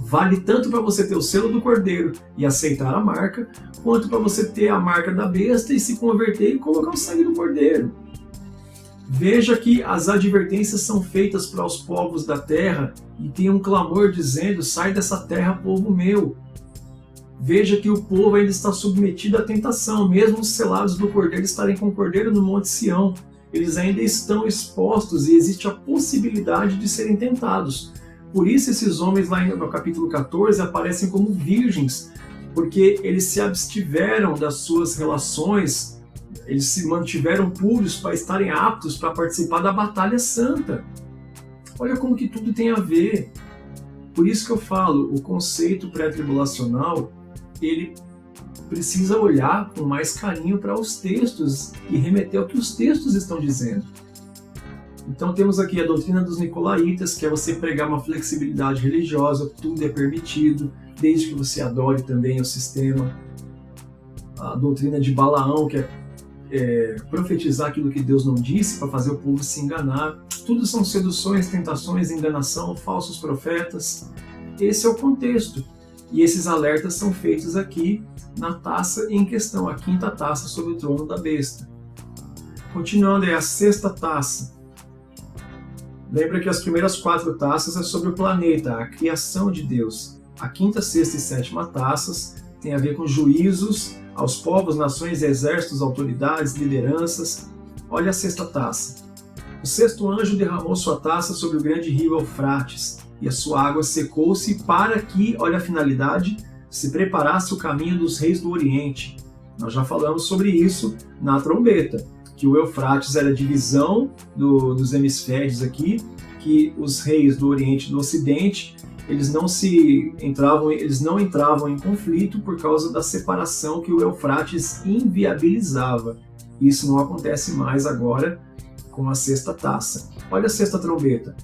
Vale tanto para você ter o selo do Cordeiro e aceitar a marca, quanto para você ter a marca da besta e se converter e colocar o sangue do Cordeiro. Veja que as advertências são feitas para os povos da terra e tem um clamor dizendo, sai dessa terra, povo meu. Veja que o povo ainda está submetido à tentação, mesmo os selados do Cordeiro estarem com o Cordeiro no Monte Sião. Eles ainda estão expostos e existe a possibilidade de serem tentados. Por isso esses homens lá no capítulo 14 aparecem como virgens, porque eles se abstiveram das suas relações Eles se mantiveram puros para estarem aptos para participar da batalha santa. Olha como que tudo tem a ver. Por isso que eu falo, o conceito pré-tribulacional, ele precisa olhar com mais carinho para os textos e remeter ao que os textos estão dizendo. Então temos aqui a doutrina dos nicolaítas, que é você pregar uma flexibilidade religiosa, tudo é permitido, desde que você adore também o sistema. A doutrina de Balaão, que é profetizar aquilo que Deus não disse para fazer o povo se enganar. Tudo são seduções, tentações, enganação, falsos profetas. Esse é o contexto. E esses alertas são feitos aqui na taça em questão, a quinta taça sobre o trono da besta. Continuando, é a sexta taça. Lembra que as primeiras 4 taças é sobre o planeta, a criação de Deus. A quinta, sexta e sétima taças tem a ver com juízos aos povos, nações, exércitos, autoridades, lideranças. Olha a sexta taça. O sexto anjo derramou sua taça sobre o grande rio Eufrates, e a sua água secou-se para que, olha a finalidade, se preparasse o caminho dos reis do Oriente. Nós já falamos sobre isso na trombeta, que o Eufrates era a divisão dos hemisférios aqui, que os reis do Oriente e do Ocidente, eles não entravam em conflito por causa da separação que o Eufrates inviabilizava. Isso não acontece mais agora com a sexta taça. Olha a sexta trombeta.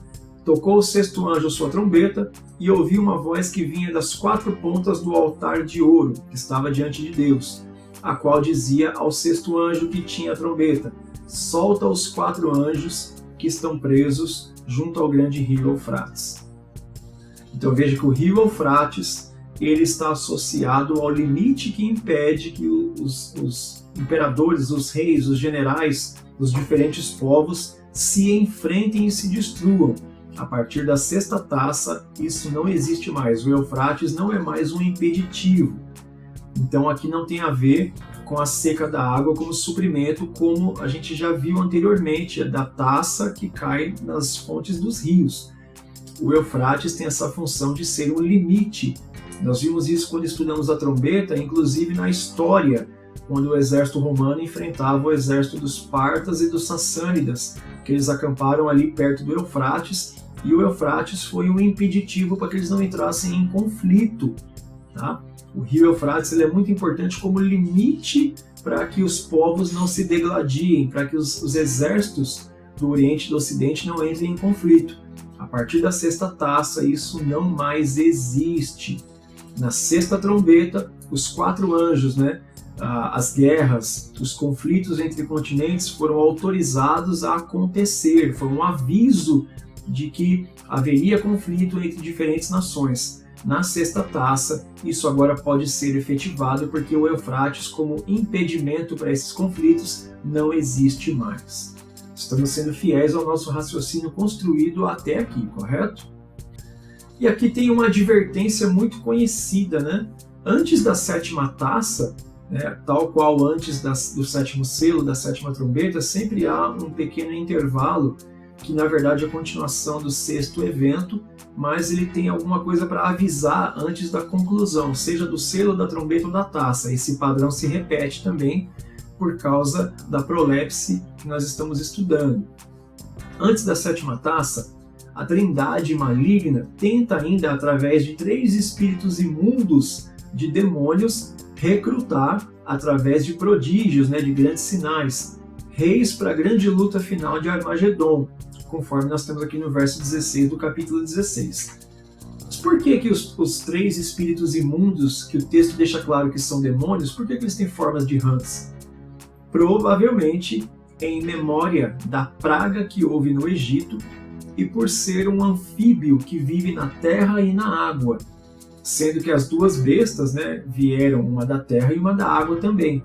Tocou o sexto anjo sua trombeta, e ouviu uma voz que vinha das 4 pontas do altar de ouro, que estava diante de Deus, a qual dizia ao sexto anjo que tinha a trombeta: solta os 4 anjos que estão presos junto ao grande rio Eufrates. Então veja que o rio Eufrates, ele está associado ao limite que impede que os imperadores, os reis, os generais dos diferentes povos se enfrentem e se destruam. A partir da sexta taça, isso não existe mais. O Eufrates não é mais um impeditivo. Então aqui não tem a ver com a seca da água como suprimento, como a gente já viu anteriormente, da taça que cai nas fontes dos rios. O Eufrates tem essa função de ser um limite. Nós vimos isso quando estudamos a trombeta, inclusive na história, quando o exército romano enfrentava o exército dos partas e dos sassânidas, que eles acamparam ali perto do Eufrates, e o Eufrates foi um impeditivo para que eles não entrassem em conflito. Tá? O rio Eufrates ele é muito importante como limite para que os povos não se degladiem, para que os exércitos do Oriente e do Ocidente não entrem em conflito. A partir da sexta taça, isso não mais existe. Na sexta trombeta, os 4 anjos, as guerras, os conflitos entre continentes foram autorizados a acontecer. Foi um aviso de que haveria conflito entre diferentes nações. Na sexta taça, isso agora pode ser efetivado porque o Eufrates, como impedimento para esses conflitos, não existe mais. Estamos sendo fiéis ao nosso raciocínio construído até aqui, correto? E aqui tem uma advertência muito conhecida, Antes da sétima taça, tal qual antes do sétimo selo, da sétima trombeta, sempre há um pequeno intervalo que na verdade é a continuação do sexto evento, mas ele tem alguma coisa para avisar antes da conclusão, seja do selo, da trombeta ou da taça. Esse padrão se repete também por causa da prolepse que nós estamos estudando. Antes da sétima taça, a trindade maligna tenta ainda, através de 3 espíritos imundos de demônios, recrutar, através de prodígios, de grandes sinais, reis para a grande luta final de Armagedon, conforme nós temos aqui no verso 16 do capítulo 16. Mas por que os 3 espíritos imundos, que o texto deixa claro que são demônios, por que eles têm formas de rãs? Provavelmente em memória da praga que houve no Egito e por ser um anfíbio que vive na terra e na água, sendo que as 2 bestas vieram, uma da terra e uma da água também.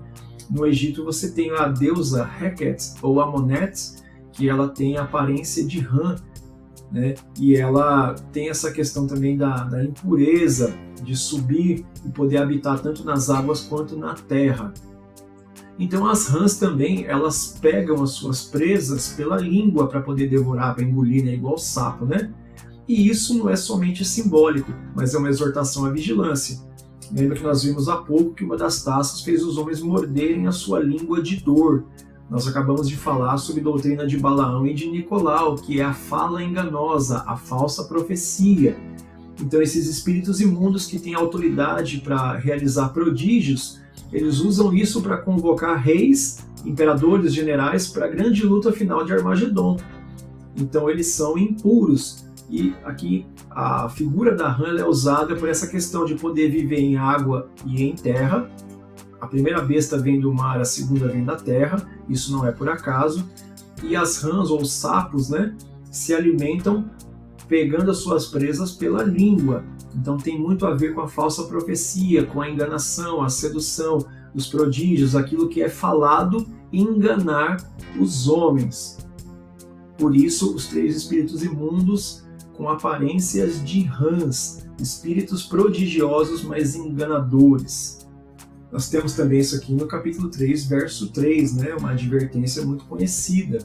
No Egito você tem a deusa Heket, ou Amonet, que ela tem a aparência de rã, e ela tem essa questão também da impureza, de subir e poder habitar tanto nas águas quanto na terra. Então as rãs também, elas pegam as suas presas pela língua para poder devorar, para engolir, igual sapo, E isso não é somente simbólico, mas é uma exortação à vigilância. Lembra que nós vimos há pouco que uma das taças fez os homens morderem a sua língua de dor. Nós acabamos de falar sobre a doutrina de Balaão e de Nicolau, que é a fala enganosa, a falsa profecia. Então esses espíritos imundos que têm autoridade para realizar prodígios, eles usam isso para convocar reis, imperadores, generais para a grande luta final de Armagedon. Então eles são impuros. E aqui a figura da rã é usada por essa questão de poder viver em água e em terra. A primeira besta vem do mar, a segunda vem da terra, isso não é por acaso. E as rãs ou sapos, né, se alimentam pegando as suas presas pela língua. Então tem muito a ver com a falsa profecia, com a enganação, a sedução, os prodígios, aquilo que é falado e enganar os homens. Por isso, os 3 espíritos imundos com aparências de rãs, espíritos prodigiosos, mas enganadores. Nós temos também isso aqui no capítulo 3, verso 3, né? Uma advertência muito conhecida.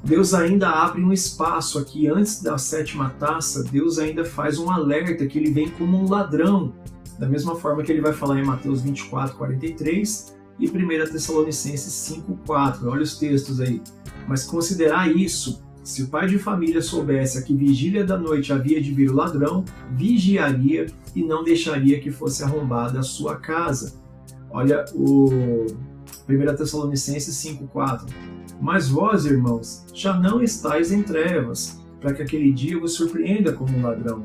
Deus ainda abre um espaço aqui, antes da 7ª taça, Deus ainda faz um alerta que ele vem como um ladrão, da mesma forma que ele vai falar em Mateus 24, 43 e 1 Tessalonicenses 5, 4. Olha os textos aí. Mas considerar isso, se o pai de família soubesse a que vigília da noite havia de vir o ladrão, vigiaria e não deixaria que fosse arrombada a sua casa. Olha o 1 Tessalonicenses 5,4. Mas vós, irmãos, já não estáis em trevas, para que aquele dia vos surpreenda como um ladrão.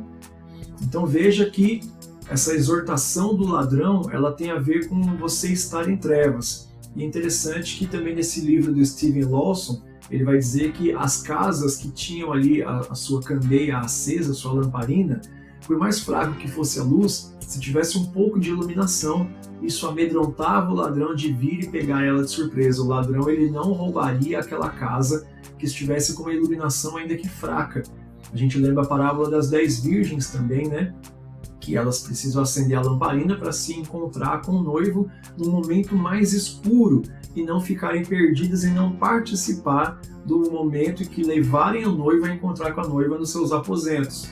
Então veja que essa exortação do ladrão, ela tem a ver com você estar em trevas. E é interessante que também nesse livro do Steven Lawson, ele vai dizer que as casas que tinham ali a sua candeia acesa, a sua lamparina, por mais fraco que fosse a luz, se tivesse um pouco de iluminação, isso amedrontava o ladrão de vir e pegar ela de surpresa. O ladrão ele não roubaria aquela casa que estivesse com uma iluminação ainda que fraca. A gente lembra a parábola das 10 virgens também, né? Que elas precisam acender a lamparina para se encontrar com o noivo no momento mais escuro e não ficarem perdidas e não participar do momento em que levarem o noivo a encontrar com a noiva nos seus aposentos.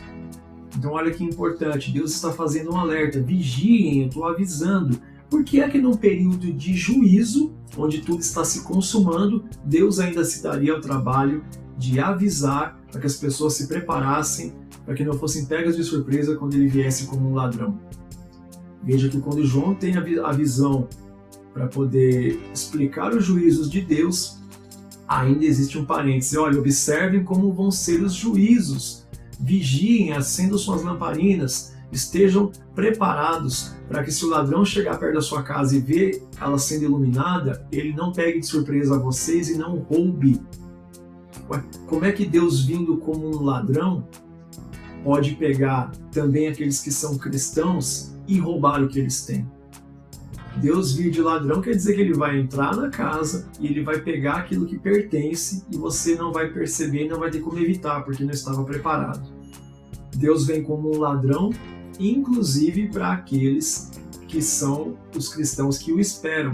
Então olha que importante, Deus está fazendo um alerta, vigiem, eu estou avisando. Por que é que num período de juízo, onde tudo está se consumando, Deus ainda se daria ao trabalho de avisar para que as pessoas se preparassem, para que não fossem pegas de surpresa quando ele viesse como um ladrão? Veja que quando João tem a visão para poder explicar os juízos de Deus, ainda existe um parêntese. Olha, observem como vão ser os juízos. Vigiem, acendam suas lamparinas, estejam preparados para que se o ladrão chegar perto da sua casa e ver ela sendo iluminada, ele não pegue de surpresa a vocês e não roube. Ué, como é que Deus, vindo como um ladrão, pode pegar também aqueles que são cristãos e roubar o que eles têm? Deus vir de ladrão quer dizer que ele vai entrar na casa e ele vai pegar aquilo que pertence e você não vai perceber e não vai ter como evitar, porque não estava preparado. Deus vem como um ladrão, inclusive para aqueles que são os cristãos que o esperam.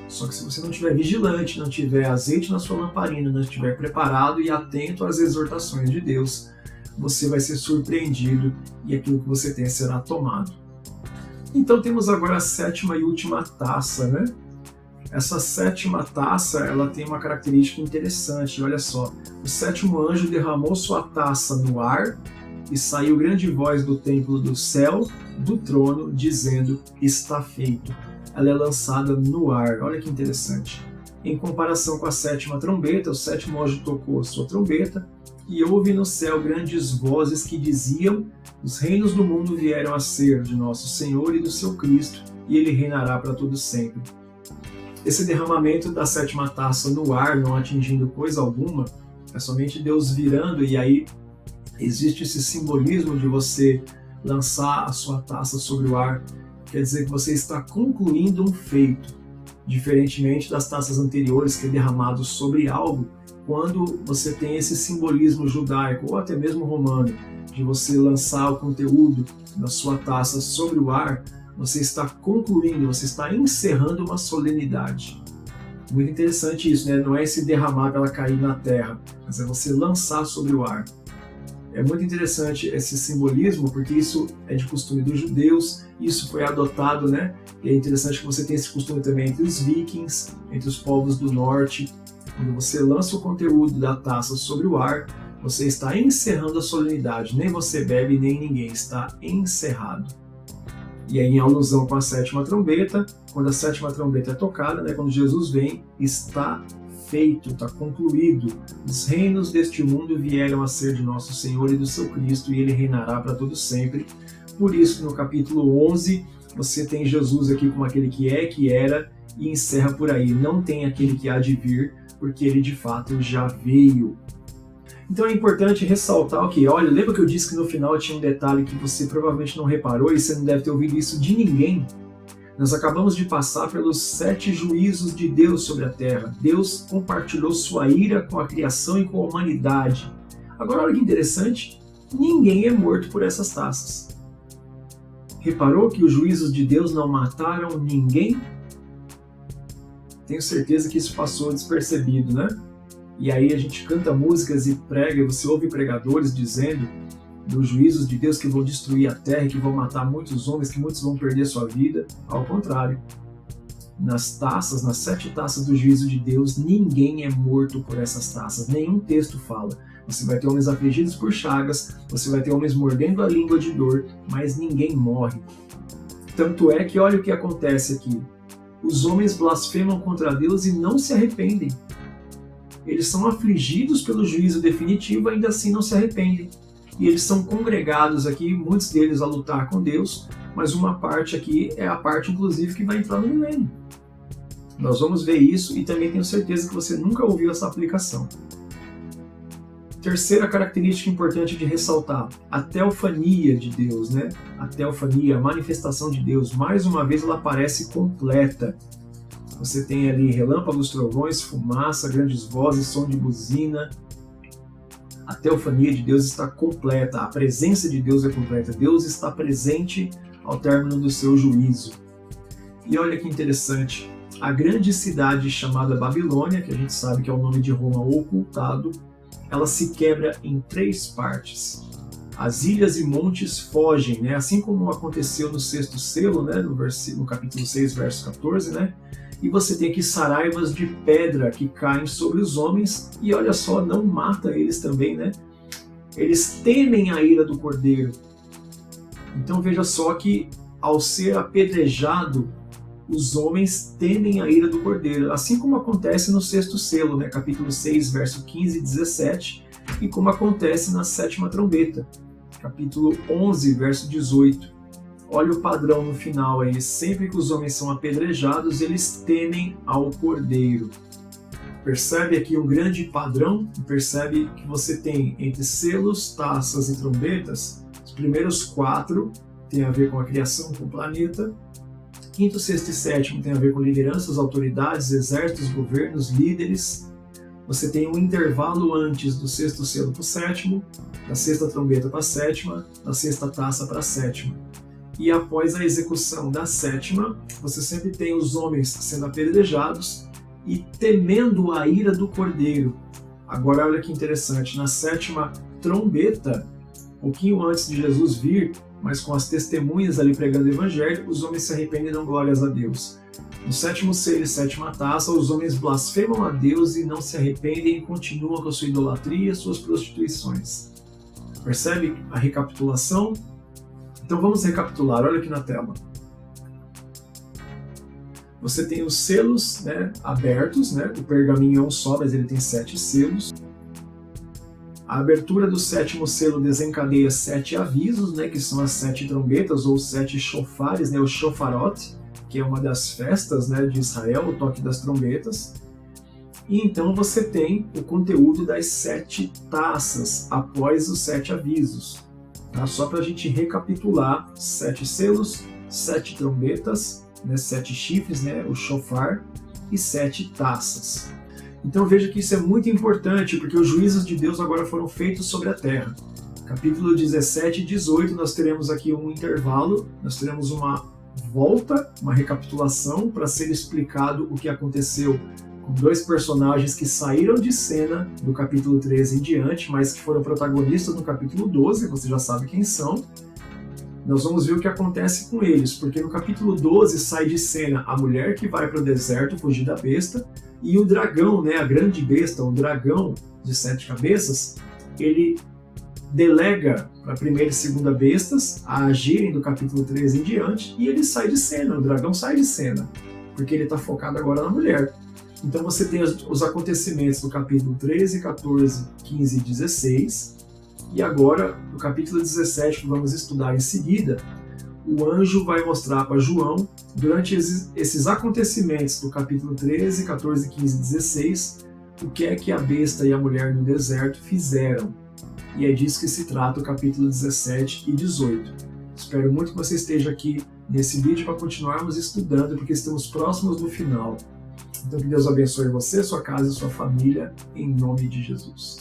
Só que se você não estiver vigilante, não tiver azeite na sua lamparina, não estiver preparado e atento às exortações de Deus, você vai ser surpreendido e aquilo que você tem será tomado. Então temos agora a 7ª e última taça, né? Essa 7ª taça, ela tem uma característica interessante, olha só. O 7º anjo derramou sua taça no ar e saiu grande voz do templo do céu, do trono, dizendo: está feito. Ela é lançada no ar, olha que interessante. Em comparação com a 7ª trombeta, o 7º anjo tocou a sua trombeta e houve no céu grandes vozes que diziam: os reinos do mundo vieram a ser de nosso Senhor e do seu Cristo, e ele reinará para todo sempre. Esse derramamento da 7ª taça no ar, não atingindo coisa alguma, é somente Deus virando, e aí existe esse simbolismo de você lançar a sua taça sobre o ar, quer dizer que você está concluindo um feito, diferentemente das taças anteriores, que é derramado sobre algo. Quando você tem esse simbolismo judaico ou até mesmo romano, de você lançar o conteúdo da sua taça sobre o ar, você está concluindo, você está encerrando uma solenidade. Muito interessante isso, né? Não é esse derramar para ela cair na terra, mas é você lançar sobre o ar. É muito interessante esse simbolismo, porque isso é de costume dos judeus, isso foi adotado, né? E é interessante que você tenha esse costume também entre os vikings, entre os povos do norte. Quando você lança o conteúdo da taça sobre o ar, você está encerrando a solenidade. Nem você bebe, nem ninguém. Está encerrado. E aí, em alusão com a sétima trombeta, quando a sétima trombeta é tocada, né, quando Jesus vem, está feito, está concluído. Os reinos deste mundo vieram a ser de nosso Senhor e do seu Cristo, e ele reinará para todo sempre. Por isso, no capítulo 11, você tem Jesus aqui como aquele que é, que era, e encerra por aí. Não tem aquele que há de vir, porque ele de fato já veio. Então é importante ressaltar que, olha, lembra que eu disse que no final tinha um detalhe que você provavelmente não reparou e você não deve ter ouvido isso de ninguém? Nós acabamos de passar pelos 7 juízos de Deus sobre a terra. Deus compartilhou sua ira com a criação e com a humanidade. Agora olha que interessante, ninguém é morto por essas taças. Reparou que os juízos de Deus não mataram ninguém? Tenho certeza que isso passou despercebido, né? E aí a gente canta músicas e prega, você ouve pregadores dizendo dos juízos de Deus que vão destruir a terra, que vão matar muitos homens, que muitos vão perder sua vida. Ao contrário, nas taças, nas 7 taças do juízo de Deus, ninguém é morto por essas taças. Nenhum texto fala. Você vai ter homens afligidos por chagas, você vai ter homens mordendo a língua de dor, mas ninguém morre. Tanto é que olha o que acontece aqui. Os homens blasfemam contra Deus e não se arrependem. Eles são afligidos pelo juízo definitivo, ainda assim não se arrependem. E eles são congregados aqui, muitos deles a lutar com Deus, mas uma parte aqui é a parte, inclusive, que vai entrar no milênio. Nós vamos ver isso e também tenho certeza que você nunca ouviu essa aplicação. Terceira característica importante de ressaltar, a teofania de Deus, né? A teofania, a manifestação de Deus, mais uma vez ela aparece completa. Você tem ali relâmpagos, trovões, fumaça, grandes vozes, som de buzina. A teofania de Deus está completa, a presença de Deus é completa. Deus está presente ao término do seu juízo. E olha que interessante, a grande cidade chamada Babilônia, que a gente sabe que é o nome de Roma ocultado, ela se quebra em 3 partes. As ilhas e montes fogem, né? Assim como aconteceu no 6º selo, né? no capítulo 6, verso 14, né? E você tem aqui saraivas de pedra que caem sobre os homens, e olha só, não mata eles também, né? Eles temem a ira do Cordeiro. Então veja só que ao ser apedrejado, os homens temem a ira do Cordeiro, assim como acontece no 6º selo, né? Capítulo 6, verso 15 e 17, e como acontece na 7ª trombeta, capítulo 11, verso 18. Olha o padrão no final aí, sempre que os homens são apedrejados, eles temem ao Cordeiro. Percebe aqui um grande padrão, percebe que você tem entre selos, taças e trombetas, os primeiros 4 tem a ver com a criação, com o planeta, 5º, 6º e 7º tem a ver com lideranças, autoridades, exércitos, governos, líderes. Você tem um intervalo antes do 6º selo para o 7º, da 6ª trombeta para a 7ª, da 6ª taça para a 7ª. E após a execução da 7ª, você sempre tem os homens sendo apedrejados e temendo a ira do Cordeiro. Agora olha que interessante, na 7ª trombeta, um pouquinho antes de Jesus vir, mas com as testemunhas ali pregando o evangelho, os homens se arrependem e dão glórias a Deus. No 7º selo e 7ª taça, os homens blasfemam a Deus e não se arrependem e continuam com a sua idolatria e as suas prostituições. Percebe a recapitulação? Então vamos recapitular, olha aqui na tela. Você tem os selos, né, abertos, né? O pergaminho é um só, mas ele tem 7 selos. A abertura do 7º selo desencadeia 7 avisos, né, que são as 7 trombetas ou 7 chofares, né, o shofarot, que é uma das festas, né, de Israel, o toque das trombetas. E então você tem o conteúdo das 7 taças após os 7 avisos. Tá? Só para a gente recapitular, 7 selos, 7 trombetas, né, 7 chifres, né, o shofar, e 7 taças. Então veja que isso é muito importante, porque os juízos de Deus agora foram feitos sobre a terra. Capítulo 17 e 18, nós teremos aqui um intervalo, nós teremos uma volta, uma recapitulação, para ser explicado o que aconteceu com dois personagens que saíram de cena do capítulo 13 em diante, mas que foram protagonistas no capítulo 12, você já sabe quem são. Nós vamos ver o que acontece com eles, porque no capítulo 12 sai de cena a mulher que vai para o deserto fugir da besta, e o dragão, né, a grande besta, o dragão de 7 cabeças, ele delega para a primeira e segunda bestas a agirem do capítulo 13 em diante, e ele sai de cena, o dragão sai de cena, porque ele está focado agora na mulher. Então você tem os acontecimentos do capítulo 13, 14, 15 e 16, e agora, no capítulo 17, que vamos estudar em seguida, o anjo vai mostrar para João, durante esses acontecimentos do capítulo 13, 14, 15 e 16, o que é que a besta e a mulher no deserto fizeram. E é disso que se trata o capítulo 17 e 18. Espero muito que você esteja aqui nesse vídeo para continuarmos estudando, porque estamos próximos do final. Então que Deus abençoe você, sua casa e sua família, em nome de Jesus.